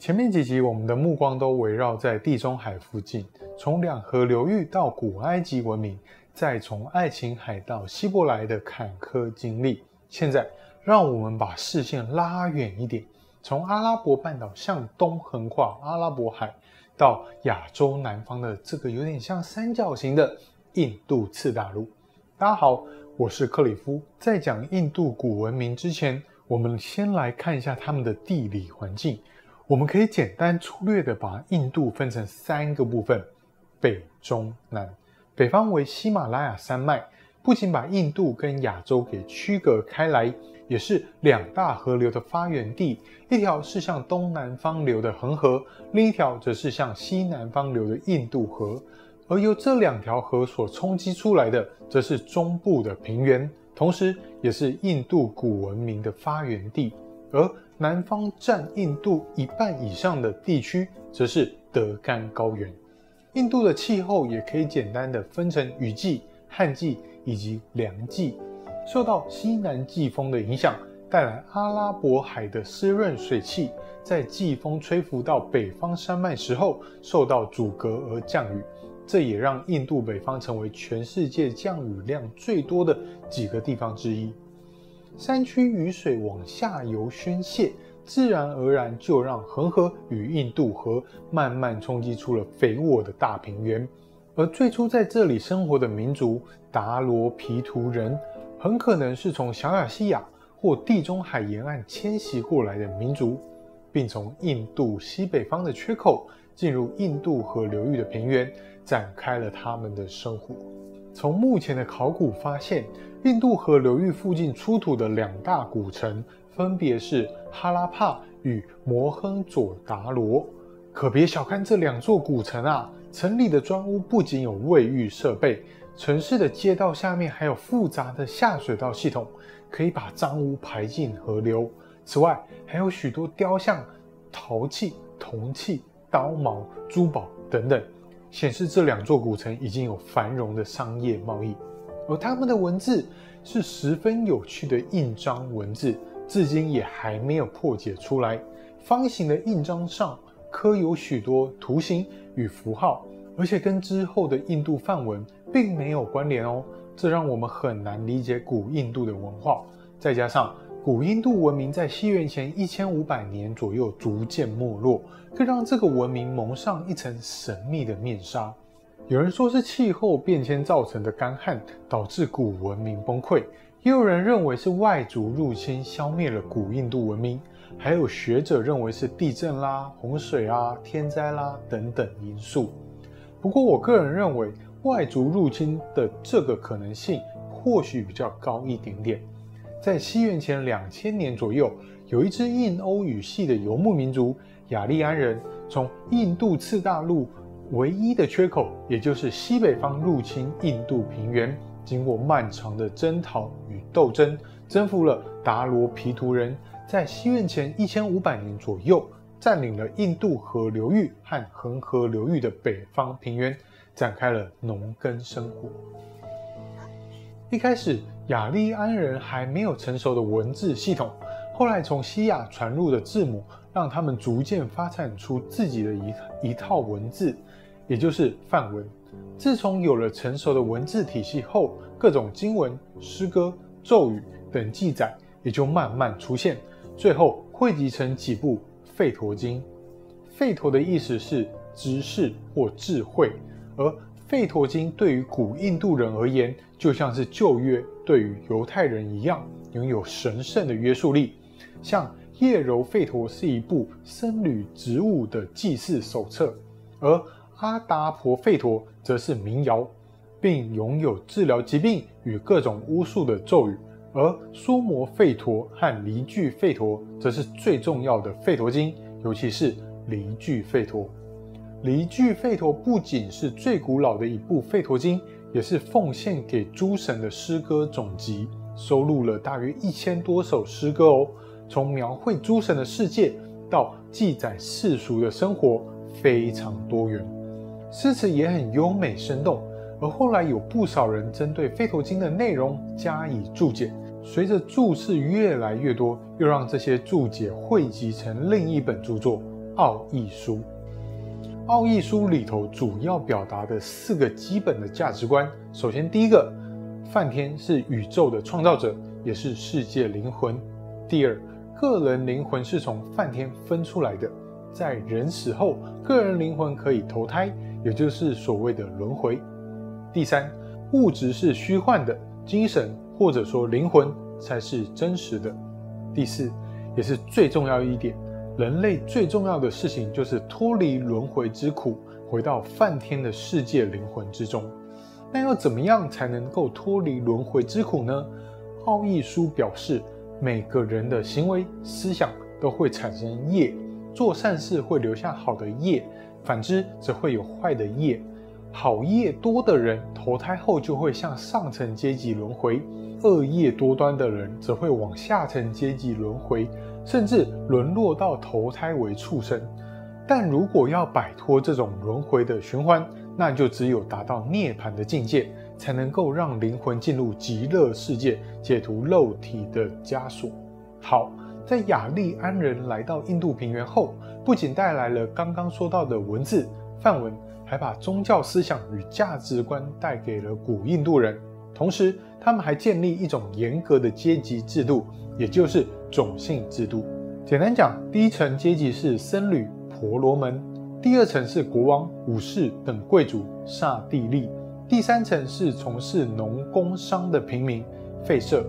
前面几集我们的目光都围绕在地中海附近，从两河流域到古埃及文明，再从爱琴海到希伯来的坎坷经历。现在让我们把视线拉远一点，从阿拉伯半岛向东横跨阿拉伯海，到亚洲南方的这个有点像三角形的印度次大陆。大家好，我是克里夫。在讲印度古文明之前，我们先来看一下他们的地理环境。我们可以简单粗略地把印度分成3个部分：北、中、南。北方为喜马拉雅山脉，不仅把印度跟亚洲给区隔开来，也是2大河流的发源地，一条是向东南方流的恒河，另一条则是向西南方流的印度河。而由这2条河所冲击出来的，则是中部的平原，同时也是印度古文明的发源地。而南方占印度1半以上的地区，则是德干高原。印度的气候也可以简单的分成雨季、旱季以及凉季。受到西南季风的影响，带来阿拉伯海的湿润水汽，在季风吹拂到北方山脉时候受到阻隔而降雨，这也让印度北方成为全世界降雨量最多的几个地方之一。山区雨水往下游宣泄，自然而然就让恒河与印度河慢慢冲击出了肥沃的大平原。而最初在这里生活的民族达罗毗荼人，很可能是从小亚细亚或地中海沿岸迁徙过来的民族，并从印度西北方的缺口进入印度河流域的平原，展开了他们的生活。从目前的考古发现，印度河流域附近出土的2大古城，分别是哈拉帕与摩亨佐达罗。可别小看这2座古城啊，城里的砖屋不仅有卫浴设备，城市的街道下面还有复杂的下水道系统，可以把脏污排进河流。此外，还有许多雕像、陶器、铜器、刀矛、珠宝等等，显示这2座古城已经有繁荣的商业贸易。而他们的文字是十分有趣的印章文字，至今也还没有破解出来。方形的印章上刻有许多图形与符号，而且跟之后的印度梵文并没有关联哦，这让我们很难理解古印度的文化。再加上古印度文明在西元前1500年左右逐渐没落，更让这个文明蒙上一层神秘的面纱。有人说是气候变迁造成的干旱导致古文明崩溃，也有人认为是外族入侵消灭了古印度文明，还有学者认为是地震啦、洪水啊、天灾啦等等因素。不过我个人认为外族入侵的这个可能性或许比较高一点点。在西元前2000年左右，有一支印欧语系的游牧民族雅利安人，从印度次大陆唯一的缺口，也就是西北方入侵印度平原，经过漫长的征讨与斗争，征服了达罗毗荼人，在西元前1500年左右占领了印度河流域和恒河流域的北方平原，展开了农耕生活。一开始雅利安人还没有成熟的文字系统，后来从西亚传入的字母让他们逐渐发展出自己的一套文字，也就是梵文。自从有了成熟的文字体系后，各种经文、诗歌、咒语等记载也就慢慢出现，最后汇集成几部吠陀经。吠陀的意思是知识或智慧，而吠陀经对于古印度人而言，就像是旧约对于犹太人一样，拥有神圣的约束力。像叶柔吠陀是一部僧侣职务的祭祀手册，而阿达婆吠陀则是民谣，并拥有治疗疾病与各种巫术的咒语。而梭摩吠陀和离句吠陀则是最重要的吠陀经，尤其是离句吠陀。离句吠陀不仅是最古老的一部吠陀经，也是奉献给诸神的诗歌总集，收录了大约1000多首诗歌哦。从描绘诸神的世界到记载世俗的生活，非常多元，诗词也很优美生动。而后来有不少人针对吠陀经的内容加以注解，随着注释越来越多，又让这些注解汇集成另一本著作《奥义书。奥义书里头主要表达的4个基本的价值观，首先第一个，梵天是宇宙的创造者，也是世界灵魂。第二，个人灵魂是从梵天分出来的，在人死后，个人灵魂可以投胎，也就是所谓的轮回。第三，物质是虚幻的，精神或者说灵魂才是真实的。第四，也是最重要一点，人类最重要的事情就是脱离轮回之苦，回到梵天的世界灵魂之中。那要怎么样才能够脱离轮回之苦呢？奥义书表示，每个人的行为思想都会产生业，做善事会留下好的业，反之则会有坏的业。好业多的人投胎后就会向上层阶级轮回，恶业多端的人则会往下层阶级轮回，甚至沦落到投胎为畜生。但如果要摆脱这种轮回的循环，那就只有达到涅槃的境界，才能够让灵魂进入极乐世界，解除肉体的枷锁。好，在雅利安人来到印度平原后，不仅带来了刚刚说到的文字梵文，还把宗教思想与价值观带给了古印度人。同时他们还建立一种严格的阶级制度，也就是种姓制度。简单讲，第一层阶级是僧侣婆罗门，第二层是国王、武士等贵族刹帝利，第三层是从事农工商的平民吠舍。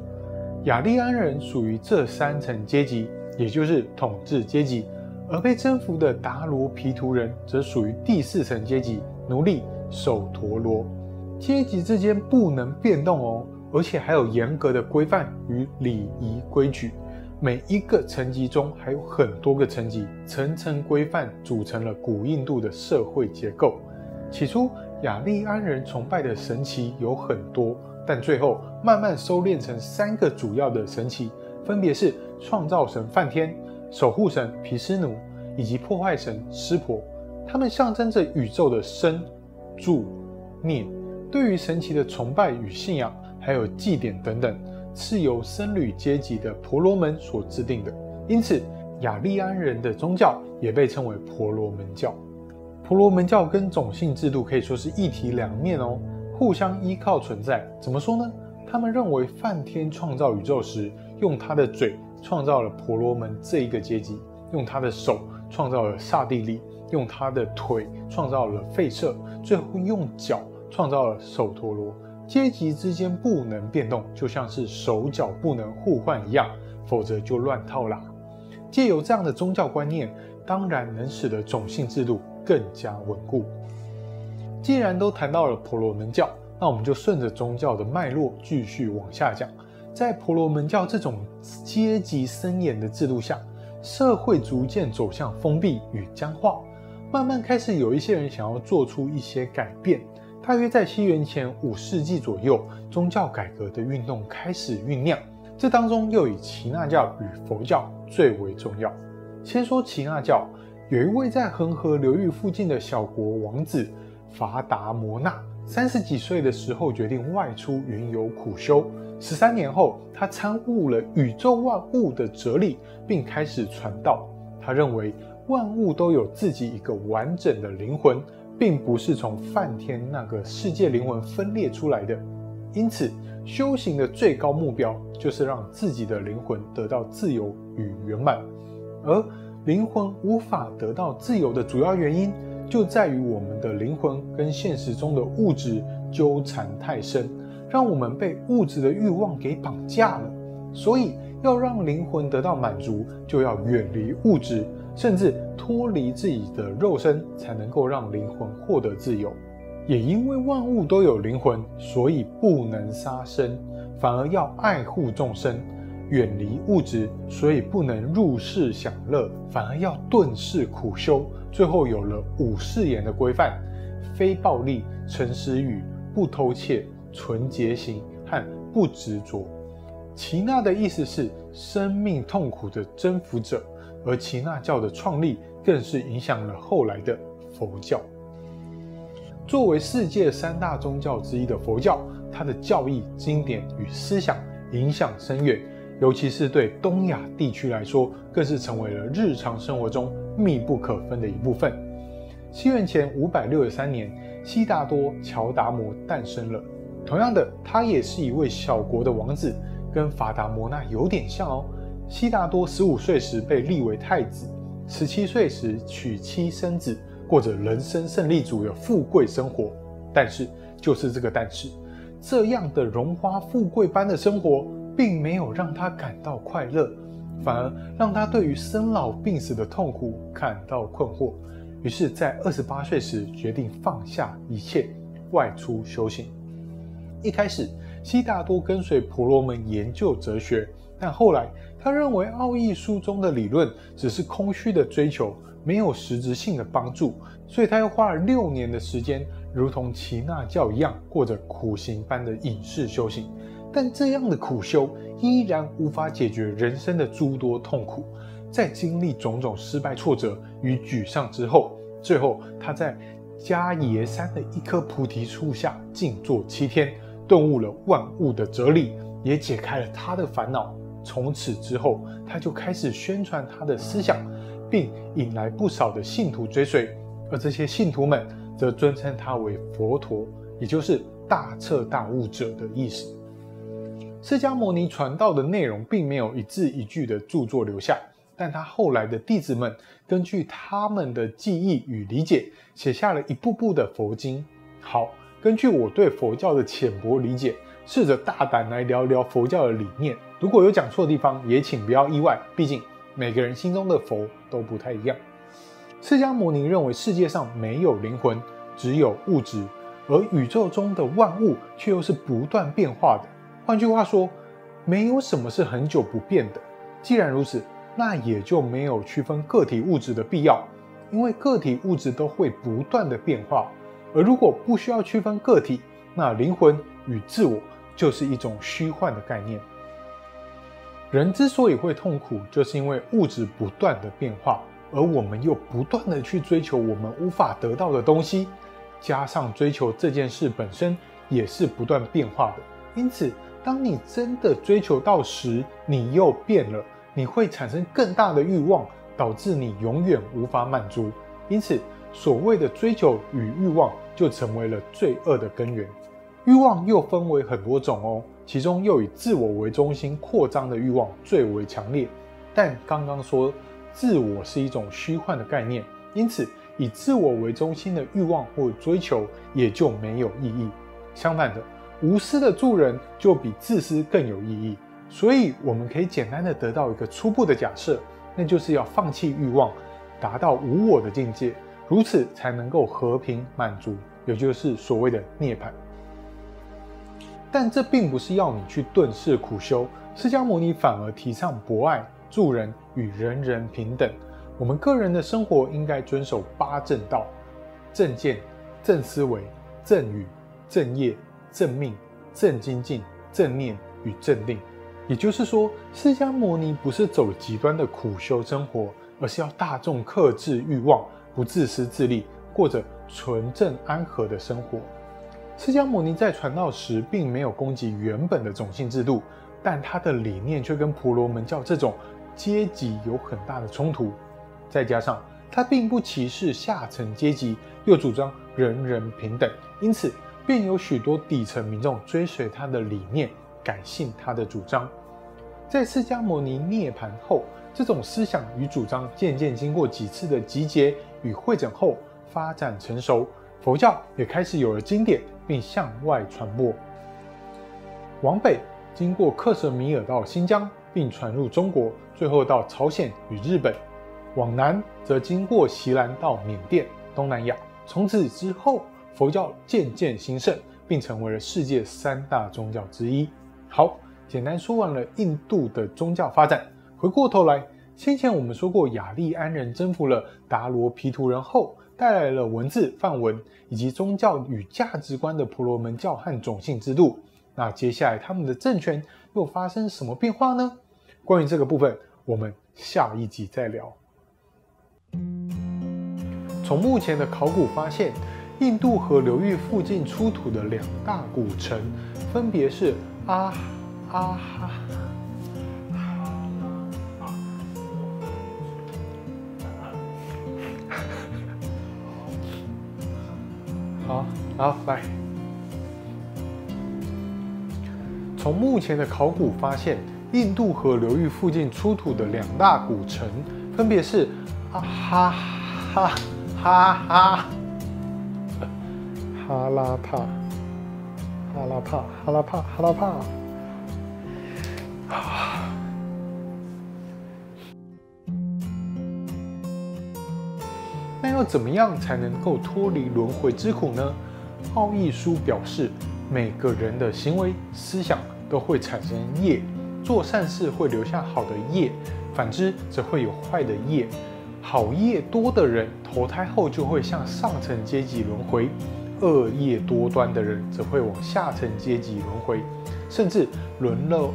雅利安人属于这3层阶级，也就是统治阶级，而被征服的达罗毗荼人则属于第4层阶级，奴隶首陀罗。阶级之间不能变动哦，而且还有严格的规范与礼仪规矩。每一个层级中还有很多个层级，层层规范组成了古印度的社会结构。起初雅利安人崇拜的神祇有很多，但最后慢慢收敛成3个主要的神祇，分别是创造神梵天、守护神毗湿奴以及破坏神湿婆。他们象征着宇宙的生、住、灭。对于神祇的崇拜与信仰，还有祭典等等，是由僧侣阶级的婆罗门所制定的。因此雅利安人的宗教也被称为婆罗门教。婆罗门教跟种姓制度可以说是一体两面哦，互相依靠存在。怎么说呢？他们认为梵天创造宇宙时，用他的嘴创造了婆罗门这一个阶级，用他的手创造了刹帝利，用他的腿创造了吠舍，最后用脚创造了首陀罗。阶级之间不能变动，就像是手脚不能互换一样，否则就乱套啦。藉由这样的宗教观念，当然能使得种姓制度更加稳固。既然都谈到了婆罗门教，那我们就顺着宗教的脉络继续往下讲。在婆罗门教这种阶级森严的制度下，社会逐渐走向封闭与僵化，慢慢开始有一些人想要做出一些改变。大约在西元前5世纪左右，宗教改革的运动开始酝酿，这当中又以耆那教与佛教最为重要。先说耆那教，有一位在恒河流域附近的小国王子伐达摩那，30几岁的时候决定外出云游苦修。13年后，他参悟了宇宙万物的哲理，并开始传道。他认为万物都有自己一个完整的灵魂，并不是从梵天那个世界灵魂分裂出来的。因此修行的最高目标就是让自己的灵魂得到自由与圆满。而灵魂无法得到自由的主要原因，就在于我们的灵魂跟现实中的物质纠缠太深，让我们被物质的欲望给绑架了。所以要让灵魂得到满足，就要远离物质，甚至脱离自己的肉身，才能够让灵魂获得自由。也因为万物都有灵魂，所以不能杀生，反而要爱护众生；远离物质，所以不能入世享乐，反而要顿世苦修。最后有了5誓言的规范：非暴力、诚实语、不偷窃、纯洁行和不执着。耆那的意思是生命痛苦的征服者，而耆那教的创立更是影响了后来的佛教。作为世界3大宗教之一的佛教，它的教义、经典与思想影响深远，尤其是对东亚地区来说，更是成为了日常生活中密不可分的一部分。西元前563年，悉达多·乔达摩诞生了。同样的，他也是一位小国的王子，跟法达摩那有点像哦。悉达多15岁时被立为太子，17岁时娶妻生子，过着人生胜利组的富贵生活。但是，就是这个但是，这样的荣华富贵般的生活，并没有让他感到快乐，反而让他对于生老病死的痛苦感到困惑。于是，在28岁时决定放下一切，外出修行。一开始，悉达多跟随婆罗门研究哲学，但后来他认为奥义书中的理论只是空虚的追求，没有实质性的帮助，所以他又花了6年的时间，如同耆那教一样，过着苦行般的隐士修行。但这样的苦修依然无法解决人生的诸多痛苦。在经历种种失败、挫折与沮丧之后，最后他在迦耶山的一棵菩提树下静坐7天，顿悟了万物的哲理，也解开了他的烦恼。从此之后，他就开始宣传他的思想，并引来不少的信徒追随，而这些信徒们则尊称他为佛陀，也就是大彻大悟者的意思。释迦牟尼传道的内容并没有一字一句的著作留下，但他后来的弟子们根据他们的记忆与理解，写下了一部部的佛经。好，根据我对佛教的浅薄理解，试着大胆来聊聊佛教的理念。如果有讲错的地方，也请不要意外，毕竟每个人心中的佛都不太一样。释迦牟尼认为世界上没有灵魂，只有物质，而宇宙中的万物却又是不断变化的。换句话说，没有什么是很久不变的。既然如此，那也就没有区分个体物质的必要，因为个体物质都会不断的变化。而如果不需要区分个体，那灵魂与自我就是一种虚幻的概念。人之所以会痛苦，就是因为物质不断的变化，而我们又不断的去追求我们无法得到的东西，加上追求这件事本身也是不断变化的。因此，当你真的追求到时，你又变了，你会产生更大的欲望，导致你永远无法满足。因此，所谓的追求与欲望就成为了罪恶的根源。欲望又分为很多种哦，其中又以自我为中心扩张的欲望最为强烈。但刚刚说自我是一种虚幻的概念，因此以自我为中心的欲望或追求也就没有意义。相反的，无私的助人就比自私更有意义。所以我们可以简单的得到一个初步的假设，那就是要放弃欲望，达到无我的境界，如此才能够和平满足，也就是所谓的涅槃。但这并不是要你去顿世苦修，释迦牟尼反而提倡博爱、助人与人人平等。我们个人的生活应该遵守8正道：正见、正思维、正语、正业、正命、正精进、正念与正定。也就是说，释迦牟尼不是走极端的苦修生活，而是要大众克制欲望，不自私自利，过着纯正安和的生活。释迦牟尼在传道时并没有攻击原本的种姓制度，但他的理念却跟婆罗门教这种阶级有很大的冲突。再加上他并不歧视下层阶级，又主张人人平等，因此便有许多底层民众追随他的理念，改信他的主张。在释迦牟尼涅槃后，这种思想与主张渐渐经过几次的集结与汇整后发展成熟，佛教也开始有了经典，并向外传播。往北经过克什米尔到新疆，并传入中国，最后到朝鲜与日本。往南则经过锡兰到缅甸、东南亚。从此之后，佛教渐渐兴盛，并成为了世界3大宗教之一。好，简单说完了印度的宗教发展。回过头来，先前我们说过，雅利安人征服了达罗毗荼人后，带来了文字、梵文以及宗教与价值观的婆罗门教和种姓制度。那接下来他们的政权又发生什么变化呢？关于这个部分，我们下一集再聊。从目前的考古发现，印度河流域附近出土的2大古城，分别是好，来。从目前的考古发现，印度河流域附近出土的2大古城，分别是哈拉帕。那要怎么样才能够脱离轮回之苦呢？奥义书表示，每个人的行为思想都会产生业，做善事会留下好的业，反之则会有坏的业。好业多的人投胎后就会向上层阶级轮回，恶业多端的人则会往下层阶级轮回，甚至沦落。